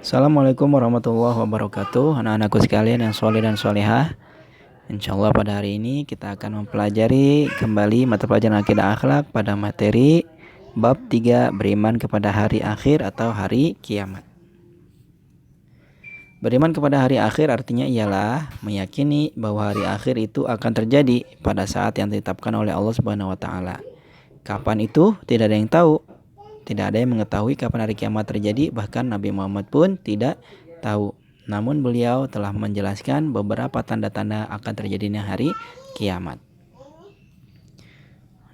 Assalamualaikum warahmatullahi wabarakatuh. Anak-anakku sekalian yang soleh dan solehah, insyaallah pada hari ini kita akan mempelajari kembali mata pelajaran akidah akhlak pada materi bab 3, beriman kepada hari akhir atau hari kiamat. Beriman kepada hari akhir artinya ialah meyakini bahwa hari akhir itu akan terjadi pada saat yang ditetapkan oleh Allah Subhanahu wa taala. Kapan itu tidak ada yang tahu. Tidak ada yang mengetahui kapan hari kiamat terjadi, bahkan Nabi Muhammad pun tidak tahu. Namun beliau telah menjelaskan beberapa tanda-tanda akan terjadinya hari kiamat.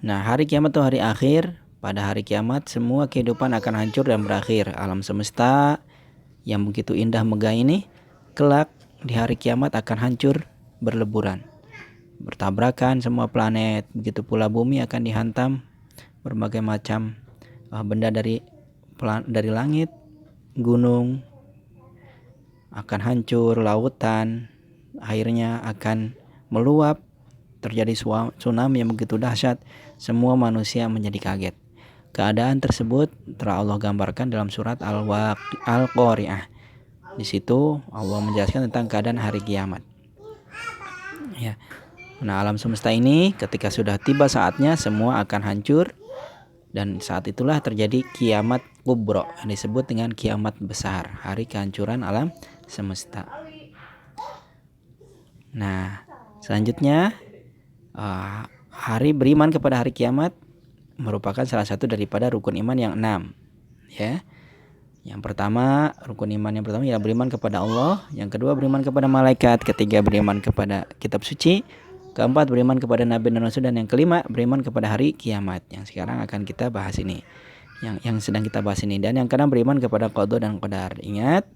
Nah, hari kiamat atau hari akhir, pada hari kiamat semua kehidupan akan hancur dan berakhir. Alam semesta yang begitu indah megah ini, kelak di hari kiamat akan hancur berleburan. Bertabrakan semua planet, begitu pula bumi akan dihantam berbagai macam benda dari langit, gunung akan hancur, lautan airnya akan meluap, terjadi tsunami yang begitu dahsyat, semua manusia menjadi kaget. Keadaan tersebut telah Allah gambarkan dalam surat Al-Qari'ah. Di situ Allah menjelaskan tentang keadaan hari kiamat. Ya. Nah, alam semesta ini ketika sudah tiba saatnya semua akan hancur. Dan saat itulah terjadi kiamat kubro yang disebut dengan kiamat besar, hari kehancuran alam semesta. Nah, selanjutnya hari beriman kepada hari kiamat merupakan salah satu daripada rukun iman yang 6. Ya. Yang pertama, rukun iman yang pertama ialah beriman kepada Allah, yang kedua beriman kepada malaikat, ketiga beriman kepada kitab suci, keempat beriman kepada nabi dan rasul, dan yang kelima beriman kepada hari kiamat yang sekarang akan kita bahas ini, yang sedang kita bahas ini. Dan yang keenam beriman kepada qada dan qadar. Ingat,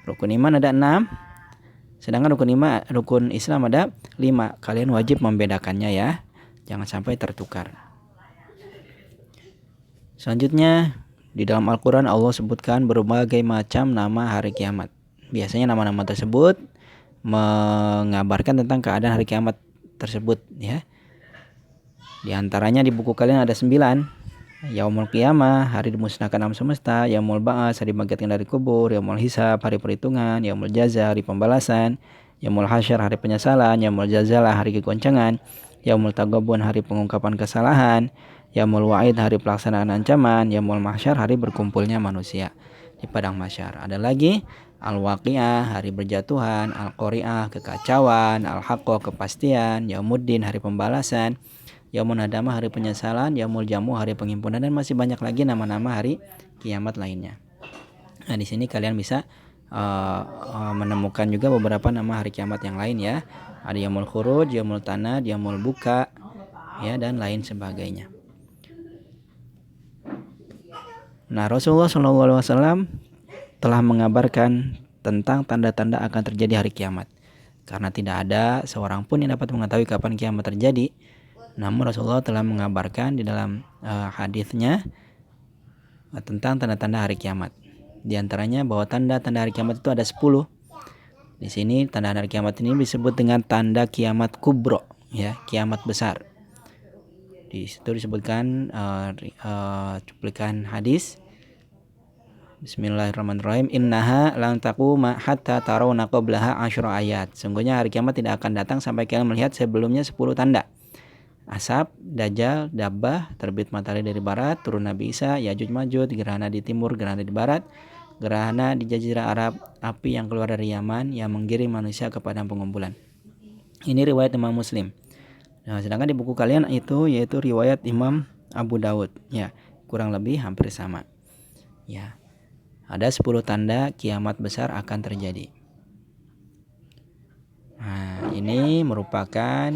rukun iman ada 6, sedangkan rukun Islam ada 5. Kalian wajib membedakannya ya, jangan sampai tertukar. Selanjutnya, di dalam Al-Quran Allah sebutkan berbagai macam nama hari kiamat. Biasanya nama-nama tersebut mengabarkan tentang keadaan hari kiamat tersebut ya. Di antaranya di buku kalian ada 9. Yaumul Qiyamah, hari dimusnahkan alam semesta; Yaumul Ba'ats, hari dibangkitkan dari kubur; Yaumul Hisab, hari perhitungan; Yaumul Jaza, hari pembalasan; Yaumul Hasyr, hari penyesalan; Yaumul Jazalah, hari kegoncangan; Yaumul Taghabun, hari pengungkapan kesalahan; Yaumul Wa'id, hari pelaksanaan ancaman; Yaumul Mahsyar, hari berkumpulnya manusia di padang mahsyar. Ada lagi Al-Waqi'ah, hari berjatuhan; Al-Qari'ah, kekacauan; Al-Haqqah, kepastian; Yaumuddin, hari pembalasan; Yaumun Nadamah, hari penyesalan; Yaumul Jamu, hari penghimpunan, dan masih banyak lagi nama-nama hari kiamat lainnya. Nah, di sini kalian bisa menemukan juga beberapa nama hari kiamat yang lain ya. Ada Yaumul Khuruj, Yaumul Tanad, Yaumul Buka ya, dan lain sebagainya. Nah, Rasulullah SAW telah mengabarkan tentang tanda-tanda akan terjadi hari kiamat. Karena tidak ada seorang pun yang dapat mengetahui kapan kiamat terjadi, namun Rasulullah telah mengabarkan di dalam hadisnya tentang tanda-tanda hari kiamat. Di antaranya bahwa tanda-tanda hari kiamat itu ada 10. Di sini tanda hari kiamat ini disebut dengan tanda kiamat kubro ya, kiamat besar. Di situ disebutkan cuplikan hadis. Bismillahirrahmanirrahim. Innaha lan taquma hatta tarawna qablaha 10 ayat. Sungguhnya hari kiamat tidak akan datang sampai kalian melihat sebelumnya 10 tanda. Asap, Dajjal, Dabbah, terbit matahari dari barat, turun Nabi Isa, Yajuj Majuj, gerhana di timur, gerhana di barat, gerhana di Jazirah Arab, api yang keluar dari Yaman yang menggiring manusia ke padang pengumpulan. Ini riwayat Imam Muslim. Nah, sedangkan di buku kalian itu yaitu riwayat Imam Abu Daud. Ya, kurang lebih hampir sama. Ya. Ada 10 tanda kiamat besar akan terjadi. Nah, ini merupakan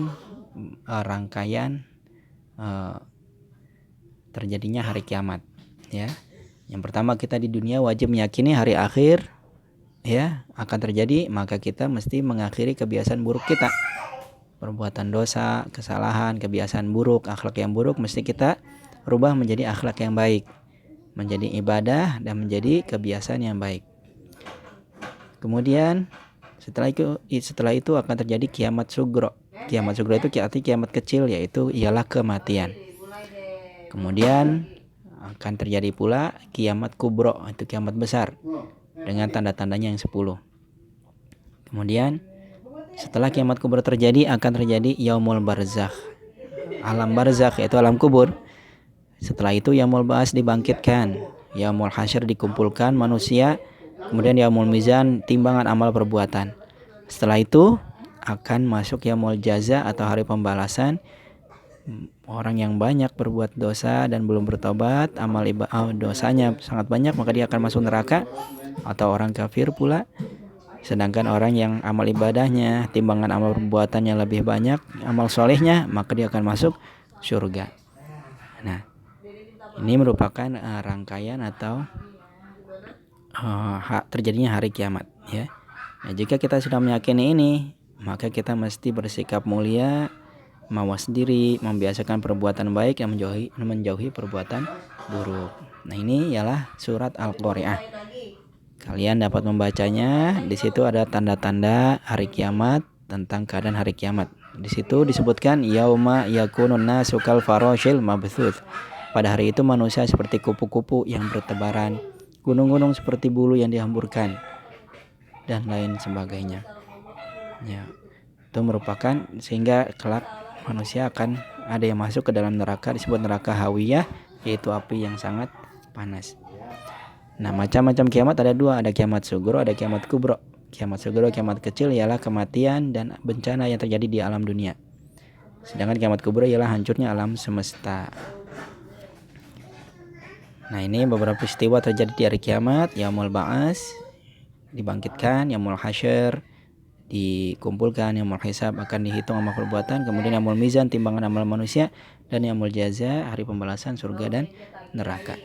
rangkaian terjadinya hari kiamat ya. Yang pertama, kita di dunia wajib meyakini hari akhir ya akan terjadi, maka kita mesti mengakhiri kebiasaan buruk kita. Perbuatan dosa, kesalahan, kebiasaan buruk, akhlak yang buruk mesti kita rubah menjadi akhlak yang baik, menjadi ibadah dan menjadi kebiasaan yang baik. Kemudian setelah itu akan terjadi kiamat sugro. Kiamat sugro itu arti kiamat kecil, yaitu ialah kematian. Kemudian akan terjadi pula kiamat kubro, itu kiamat besar. dengan tanda-tandanya yang 10. Kemudian setelah kiamat kubur terjadi akan terjadi yaumul barzakh, alam barzakh yaitu alam kubur. Setelah itu yaumul ba'ats dibangkitkan, yaumul hasyr dikumpulkan manusia, kemudian yaumul mizan timbangan amal perbuatan. Setelah itu akan masuk yaumul jaza atau hari pembalasan. Orang yang banyak berbuat dosa dan belum bertobat, dosanya sangat banyak, maka dia akan masuk neraka, atau orang kafir pula. Sedangkan orang yang amal ibadahnya, timbangan amal perbuatannya lebih banyak, amal solehnya, maka dia akan masuk surga. Nah, ini merupakan rangkaian atau terjadinya hari kiamat, ya. Nah, jika kita sudah meyakini ini, maka kita mesti bersikap mulia, mawas diri, membiasakan perbuatan baik dan menjauhi perbuatan buruk. Nah, ini ialah surat Al-Qari'ah. Kalian dapat membacanya. Di situ ada tanda-tanda hari kiamat, tentang keadaan hari kiamat. Di situ disebutkan yauma yakunun nasu kal farashil mabthuth. Pada hari itu manusia seperti kupu-kupu yang bertebaran, gunung-gunung seperti bulu yang dihamburkan, dan lain sebagainya. Ya, itu merupakan sehingga kelak manusia akan ada yang masuk ke dalam neraka, disebut neraka hawiyah, yaitu api yang sangat panas. Nah, macam-macam kiamat ada dua, ada kiamat sugro, ada kiamat kubro. Kiamat sugro, kiamat kecil ialah kematian dan bencana yang terjadi di alam dunia. Sedangkan kiamat kubro ialah hancurnya alam semesta. Nah, ini beberapa peristiwa terjadi di hari kiamat. Yaumul ba'ats dibangkitkan, yaumul hasyr dikumpulkan, yaumul hisab akan dihitung amal perbuatan, kemudian yaumul mizan timbangan amal manusia, dan yaumul jaza hari pembalasan surga dan neraka.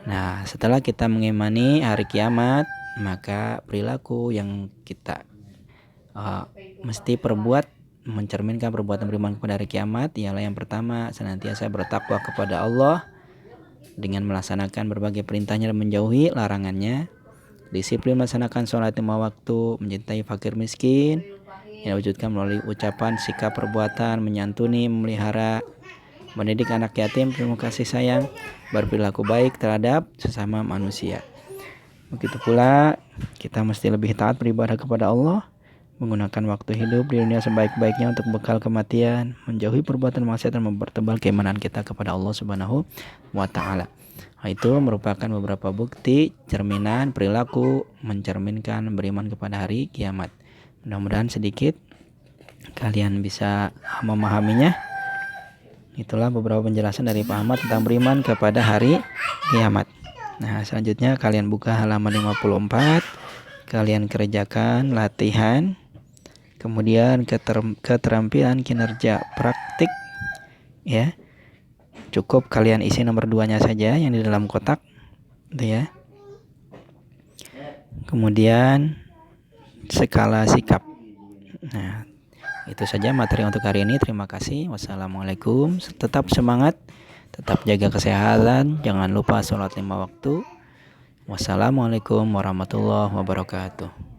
Nah, setelah kita mengimani hari kiamat, maka perilaku yang kita mesti perbuat mencerminkan perbuatan beriman kepada hari kiamat ialah yang pertama, senantiasa bertakwa kepada Allah dengan melaksanakan berbagai perintahnya dan menjauhi larangannya. Disiplin melaksanakan sholat 5 waktu, mencintai fakir miskin, yang diwujudkan melalui ucapan, sikap, perbuatan, menyantuni, memelihara, mendidik anak yatim, penuh kasih sayang, berperilaku baik terhadap sesama manusia. Begitu pula kita mesti lebih taat beribadah kepada Allah, menggunakan waktu hidup di dunia sebaik-baiknya untuk bekal kematian, menjauhi perbuatan maksiat dan mempertebal keimanan kita kepada Allah Subhanahu wa Ta'ala. Itu merupakan beberapa bukti cerminan perilaku mencerminkan beriman kepada hari kiamat. Mudah-mudahan sedikit kalian bisa memahaminya. Itulah beberapa penjelasan dari Pak Ahmad tentang beriman kepada hari kiamat. Nah, selanjutnya kalian buka halaman 54, kalian kerjakan latihan, kemudian keterampilan kinerja praktik, ya. Cukup kalian isi nomor 2-nya saja yang di dalam kotak, itu ya. Kemudian skala sikap. Nah, itu saja materi untuk hari ini. Terima kasih. Wassalamualaikum. Tetap semangat, tetap jaga kesehatan, jangan lupa sholat 5 waktu. Wassalamualaikum warahmatullahi wabarakatuh.